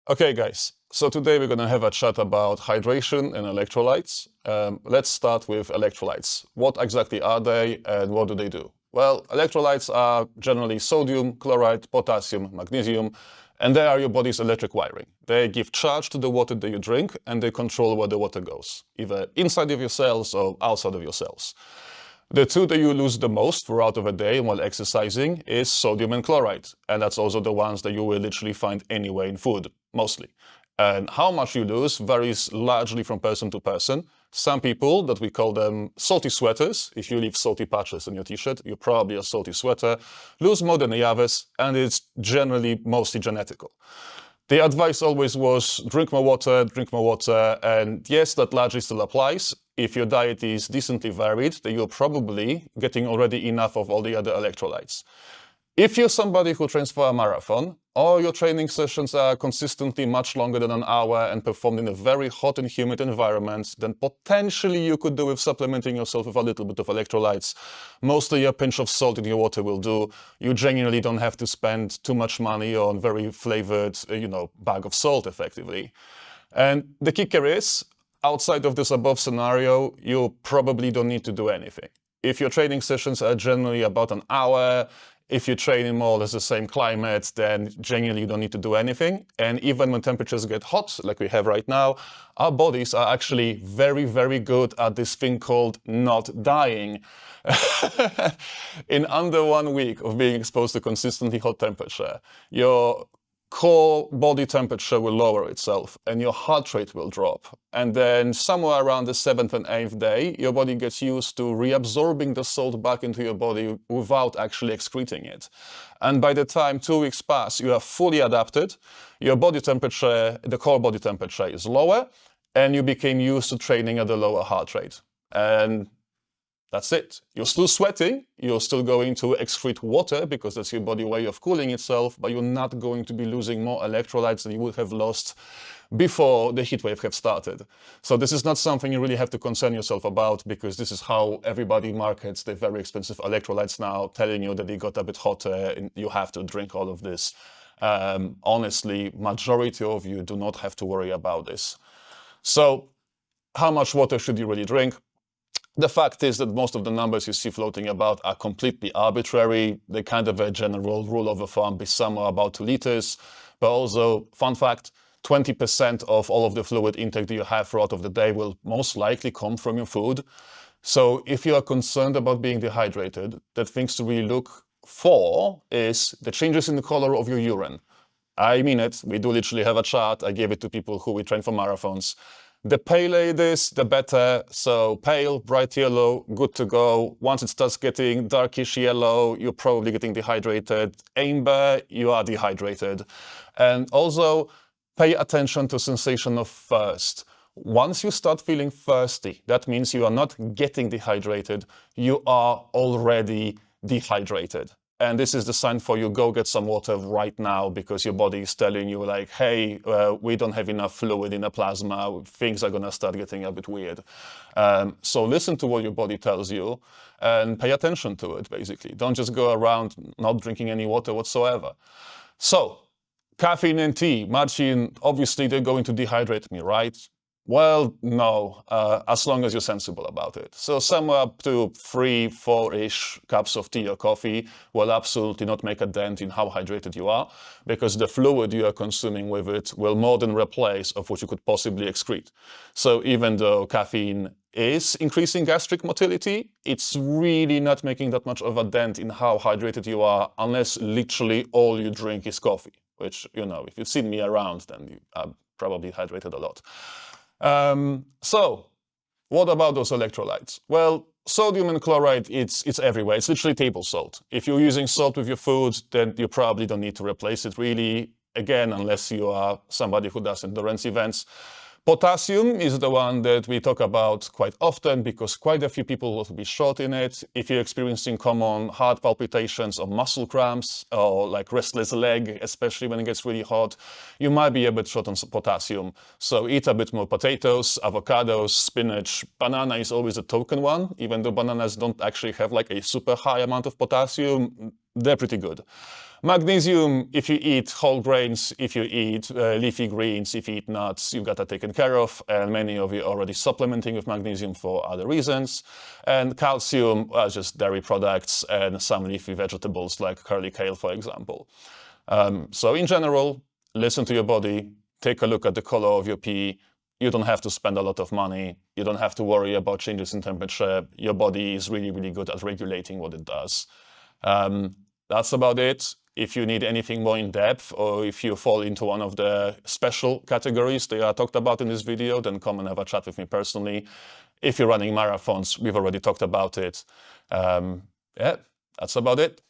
Okay, guys, so today we're going to have a chat about hydration and electrolytes. Let's start with electrolytes. What exactly are they and what do they do? Well, electrolytes are generally sodium, chloride, potassium, magnesium, and they are your body's electric wiring. They give charge to the water that you drink and they control where the water goes, either inside of your cells or outside of your cells. The two that you lose the most throughout of a day while exercising is sodium and chloride. And that's also the ones that you will literally find anywhere in food, mostly. And how much you lose varies largely from person to person. Some people, that we call them salty sweaters, if you leave salty patches on your t-shirt, you're probably a salty sweater, lose more than the others, and it's generally mostly genetical. The advice always was drink more water, and yes, that largely still applies. If your diet is decently varied, then you're probably getting already enough of all the other electrolytes. If you're somebody who trains for a marathon, or your training sessions are consistently much longer than an hour and performed in a very hot and humid environment, then potentially you could do with supplementing yourself with a little bit of electrolytes. Mostly a pinch of salt in your water will do. You genuinely don't have to spend too much money on very flavored, bag of salt, effectively. And the kicker is, outside of this above scenario, you probably don't need to do anything. If your training sessions are generally about an hour, if you train in more or less the same climate, then genuinely you don't need to do anything. And even when temperatures get hot, like we have right now, our bodies are actually very, very good at this thing called not dying. In under 1 week of being exposed to consistently hot temperature, your core body temperature will lower itself and your heart rate will drop. And then somewhere around the 7th and 8th day, your body gets used to reabsorbing the salt back into your body without actually excreting it. And by the time 2 weeks pass, you are fully adapted, your body temperature, the core body temperature is lower, and you became used to training at a lower heart rate. And that's it. You're still sweating, you're still going to excrete water because that's your body way of cooling itself, but you're not going to be losing more electrolytes than you would have lost before the heat wave have started. So this is not something you really have to concern yourself about, because this is how everybody markets the very expensive electrolytes now, telling you that it got a bit hotter and you have to drink all of this. Honestly, majority of you do not have to worry about this. So how much water should you really drink? The fact is that most of the numbers you see floating about are completely arbitrary. They kind of a general rule of thumb be somewhere about 2 liters. But also, fun fact, 20% of all of the fluid intake that you have throughout of the day will most likely come from your food. So if you are concerned about being dehydrated, the things to really look for is the changes in the color of your urine. I mean it. We do literally have a chart. I gave it to people who we train for marathons. The paler it is, the better. So pale, bright yellow, good to go. Once it starts getting darkish yellow, you're probably getting dehydrated. Amber, you are dehydrated. And also pay attention to sensation of thirst. Once you start feeling thirsty, that means you are not getting dehydrated, you are already dehydrated. And this is the sign for you, go get some water right now, because your body is telling you like, hey, we don't have enough fluid in the plasma, things are gonna start getting a bit weird. So listen to what your body tells you and pay attention to it, basically. Don't just go around not drinking any water whatsoever. So, caffeine and tea, Marcin, obviously they're going to dehydrate me, right? Well, no, as long as you're sensible about it. So somewhere up to 3, 4-ish cups of tea or coffee will absolutely not make a dent in how hydrated you are, because the fluid you are consuming with it will more than replace of what you could possibly excrete. So even though caffeine is increasing gastric motility, it's really not making that much of a dent in how hydrated you are, unless literally all you drink is coffee, which, if you've seen me around, then you are probably hydrated a lot. So, what about those electrolytes? Well, sodium and chloride, it's everywhere. It's literally table salt. If you're using salt with your food, then you probably don't need to replace it really, again, unless you are somebody who does endurance events. Potassium is the one that we talk about quite often because quite a few people will be short in it. If you're experiencing common heart palpitations or muscle cramps or like restless leg, especially when it gets really hot, you might be a bit short on potassium. So eat a bit more potatoes, avocados, spinach. Banana is always a token one, even though bananas don't actually have like a super high amount of potassium, they're pretty good. Magnesium, if you eat whole grains, if you eat leafy greens, if you eat nuts, you've got that taken care of, and many of you are already supplementing with magnesium for other reasons. And calcium, well, just dairy products and some leafy vegetables like curly kale, for example. So in general, listen to your body, take a look at the color of your pee. You don't have to spend a lot of money. You don't have to worry about changes in temperature. Your body is really, really good at regulating what it does. That's about it. If you need anything more in depth, or if you fall into one of the special categories they are talked about in this video, then come and have a chat with me personally. If you're running marathons, we've already talked about it. Yeah, that's about it.